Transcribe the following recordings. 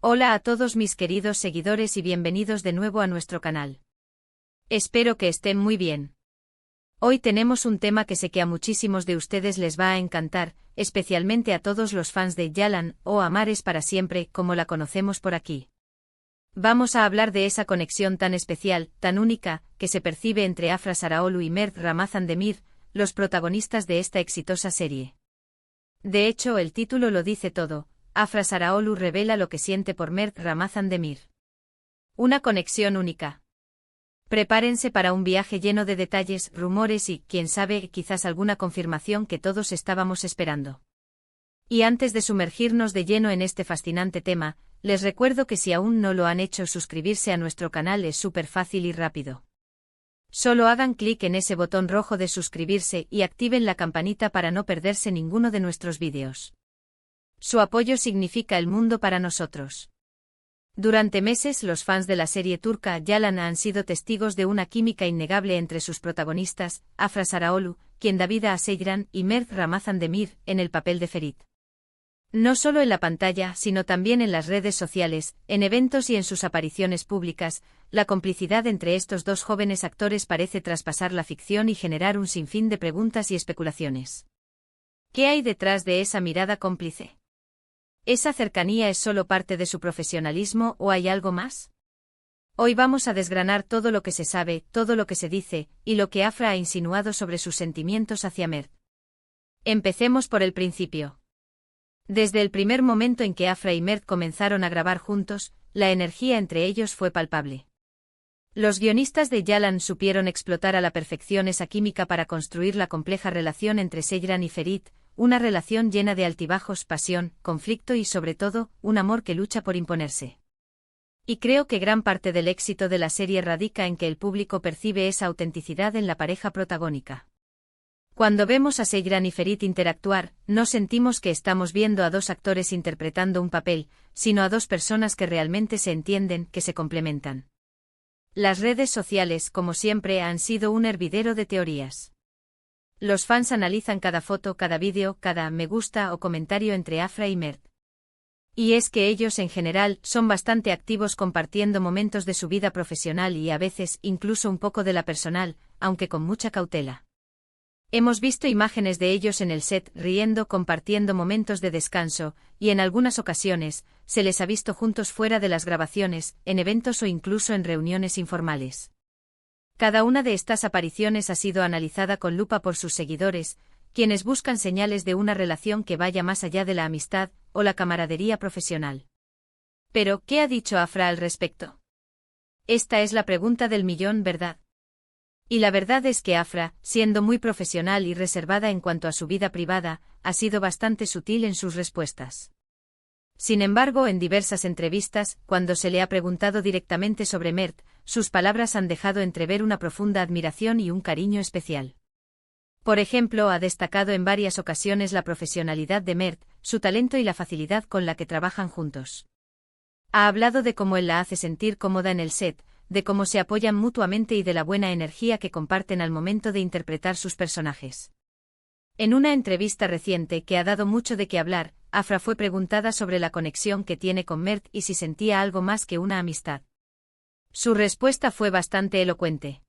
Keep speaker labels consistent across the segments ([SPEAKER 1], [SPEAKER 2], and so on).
[SPEAKER 1] Hola a todos mis queridos seguidores y bienvenidos de nuevo a nuestro canal. Espero que estén muy bien. Hoy tenemos un tema que sé que a muchísimos de ustedes les va a encantar, especialmente a todos los fans de Yalan o Amar es para siempre, como la conocemos por aquí. Vamos a hablar de esa conexión tan especial, tan única, que se percibe entre Afra Saraaolu y Mert Ramazan Demir, los protagonistas de esta exitosa serie. De hecho, el título lo dice todo. Afra Saraaolu revela lo que siente por Mert Ramazan Demir. Una conexión única. Prepárense para un viaje lleno de detalles, rumores y, quién sabe, quizás alguna confirmación que todos estábamos esperando. Y antes de sumergirnos de lleno en este fascinante tema, les recuerdo que si aún no lo han hecho, suscribirse a nuestro canal es súper fácil y rápido. Solo hagan clic en ese botón rojo de suscribirse y activen la campanita para no perderse ninguno de nuestros vídeos. Su apoyo significa el mundo para nosotros. Durante meses los fans de la serie turca Yalan han sido testigos de una química innegable entre sus protagonistas, Afra Saraaolu, quien da vida a Seyran, y Mert Ramazan Demir, en el papel de Ferit. No solo en la pantalla, sino también en las redes sociales, en eventos y en sus apariciones públicas, la complicidad entre estos dos jóvenes actores parece traspasar la ficción y generar un sinfín de preguntas y especulaciones. ¿Qué hay detrás de esa mirada cómplice? ¿Esa cercanía es solo parte de su profesionalismo o hay algo más? Hoy vamos a desgranar todo lo que se sabe, todo lo que se dice, y lo que Afra ha insinuado sobre sus sentimientos hacia Mert. Empecemos por el principio. Desde el primer momento en que Afra y Mert comenzaron a grabar juntos, la energía entre ellos fue palpable. Los guionistas de Yalan supieron explotar a la perfección esa química para construir la compleja relación entre Seyran y Ferit, una relación llena de altibajos, pasión, conflicto y sobre todo, un amor que lucha por imponerse. Y creo que gran parte del éxito de la serie radica en que el público percibe esa autenticidad en la pareja protagónica. Cuando vemos a Seyran y Ferit interactuar, no sentimos que estamos viendo a dos actores interpretando un papel, sino a dos personas que realmente se entienden, que se complementan. Las redes sociales, como siempre, han sido un hervidero de teorías. Los fans analizan cada foto, cada vídeo, cada me gusta o comentario entre Afra y Mert. Y es que ellos en general son bastante activos compartiendo momentos de su vida profesional y a veces incluso un poco de la personal, aunque con mucha cautela. Hemos visto imágenes de ellos en el set riendo, compartiendo momentos de descanso, y en algunas ocasiones se les ha visto juntos fuera de las grabaciones, en eventos o incluso en reuniones informales. Cada una de estas apariciones ha sido analizada con lupa por sus seguidores, quienes buscan señales de una relación que vaya más allá de la amistad o la camaradería profesional. Pero, ¿qué ha dicho Afra al respecto? Esta es la pregunta del millón, ¿verdad? Y la verdad es que Afra, siendo muy profesional y reservada en cuanto a su vida privada, ha sido bastante sutil en sus respuestas. Sin embargo, en diversas entrevistas, cuando se le ha preguntado directamente sobre Mert, sus palabras han dejado entrever una profunda admiración y un cariño especial. Por ejemplo, ha destacado en varias ocasiones la profesionalidad de Mert, su talento y la facilidad con la que trabajan juntos. Ha hablado de cómo él la hace sentir cómoda en el set, de cómo se apoyan mutuamente y de la buena energía que comparten al momento de interpretar sus personajes. En una entrevista reciente que ha dado mucho de qué hablar, Afra fue preguntada sobre la conexión que tiene con Mert y si sentía algo más que una amistad. Su respuesta fue bastante elocuente.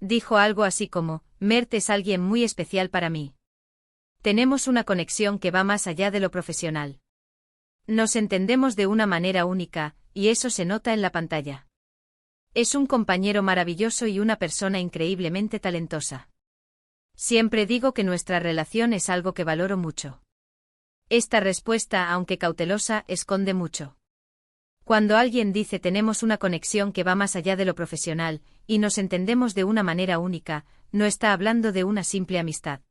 [SPEAKER 1] Dijo algo así como, Mert es alguien muy especial para mí. Tenemos una conexión que va más allá de lo profesional. Nos entendemos de una manera única, y eso se nota en la pantalla. Es un compañero maravilloso y una persona increíblemente talentosa. Siempre digo que nuestra relación es algo que valoro mucho. Esta respuesta, aunque cautelosa, esconde mucho. Cuando alguien dice tenemos una conexión que va más allá de lo profesional, y nos entendemos de una manera única, no está hablando de una simple amistad.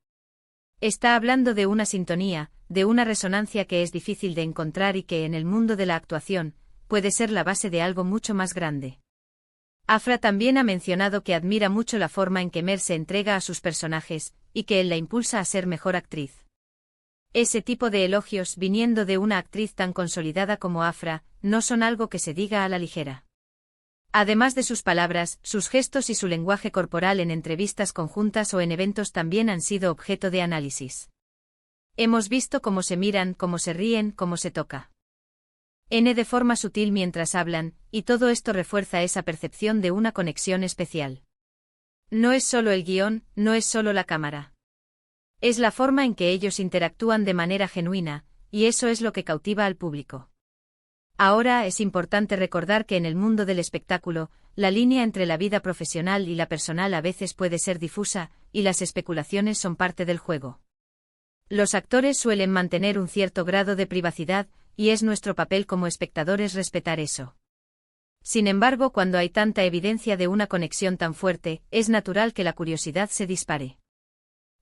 [SPEAKER 1] Está hablando de una sintonía, de una resonancia que es difícil de encontrar y que en el mundo de la actuación, puede ser la base de algo mucho más grande. Afra también ha mencionado que admira mucho la forma en que Mert se entrega a sus personajes, y que él la impulsa a ser mejor actriz. Ese tipo de elogios, viniendo de una actriz tan consolidada como Afra, no son algo que se diga a la ligera. Además de sus palabras, sus gestos y su lenguaje corporal en entrevistas conjuntas o en eventos también han sido objeto de análisis. Hemos visto cómo se miran, cómo se ríen, cómo se toca. N de forma sutil mientras hablan, y todo esto refuerza esa percepción de una conexión especial. No es solo el guión, no es solo la cámara. Es la forma en que ellos interactúan de manera genuina, y eso es lo que cautiva al público. Ahora es importante recordar que en el mundo del espectáculo, la línea entre la vida profesional y la personal a veces puede ser difusa, y las especulaciones son parte del juego. Los actores suelen mantener un cierto grado de privacidad, y es nuestro papel como espectadores respetar eso. Sin embargo, cuando hay tanta evidencia de una conexión tan fuerte, es natural que la curiosidad se dispare.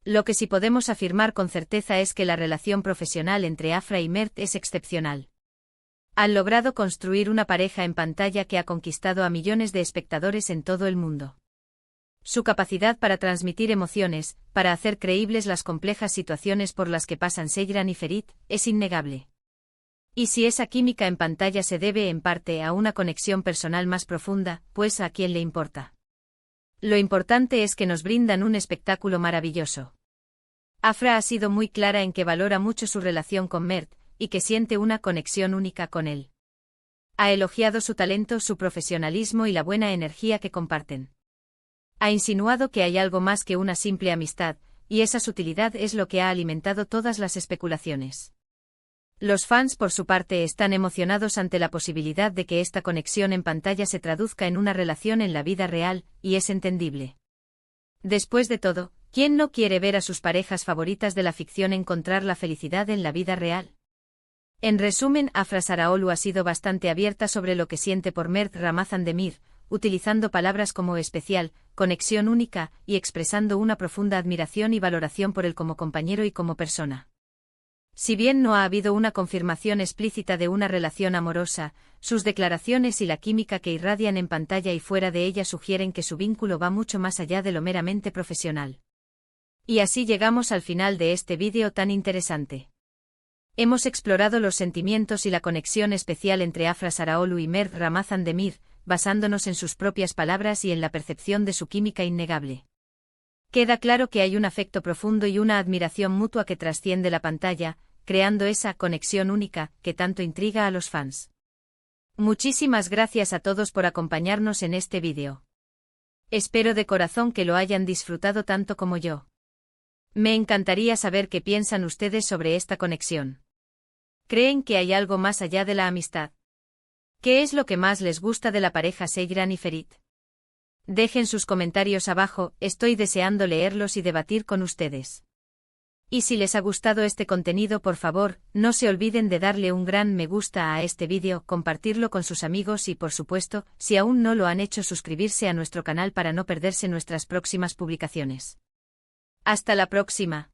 [SPEAKER 1] Lo que sí podemos afirmar con certeza es que la relación profesional entre Afra y Mert es excepcional. Han logrado construir una pareja en pantalla que ha conquistado a millones de espectadores en todo el mundo. Su capacidad para transmitir emociones, para hacer creíbles las complejas situaciones por las que pasan Seyran y Ferit, es innegable. Y si esa química en pantalla se debe en parte a una conexión personal más profunda, pues ¿a quién le importa? Lo importante es que nos brindan un espectáculo maravilloso. Afra ha sido muy clara en que valora mucho su relación con Mert, y que siente una conexión única con él. Ha elogiado su talento, su profesionalismo y la buena energía que comparten. Ha insinuado que hay algo más que una simple amistad, y esa sutilidad es lo que ha alimentado todas las especulaciones. Los fans, por su parte, están emocionados ante la posibilidad de que esta conexión en pantalla se traduzca en una relación en la vida real, y es entendible. Después de todo, ¿quién no quiere ver a sus parejas favoritas de la ficción encontrar la felicidad en la vida real? En resumen, Afra Saraoglu ha sido bastante abierta sobre lo que siente por Mert Ramazan Demir, utilizando palabras como especial, conexión única, y expresando una profunda admiración y valoración por él como compañero y como persona. Si bien no ha habido una confirmación explícita de una relación amorosa, sus declaraciones y la química que irradian en pantalla y fuera de ella sugieren que su vínculo va mucho más allá de lo meramente profesional. Y así llegamos al final de este vídeo tan interesante. Hemos explorado los sentimientos y la conexión especial entre Afra Saraoglu y Mert Ramazan Demir, basándonos en sus propias palabras y en la percepción de su química innegable. Queda claro que hay un afecto profundo y una admiración mutua que trasciende la pantalla, creando esa conexión única que tanto intriga a los fans. Muchísimas gracias a todos por acompañarnos en este vídeo. Espero de corazón que lo hayan disfrutado tanto como yo. Me encantaría saber qué piensan ustedes sobre esta conexión. ¿Creen que hay algo más allá de la amistad? ¿Qué es lo que más les gusta de la pareja Seyran y Ferit? Dejen sus comentarios abajo, estoy deseando leerlos y debatir con ustedes. Y si les ha gustado este contenido, por favor, no se olviden de darle un gran me gusta a este vídeo, compartirlo con sus amigos y, por supuesto, si aún no lo han hecho, suscribirse a nuestro canal para no perderse nuestras próximas publicaciones. Hasta la próxima.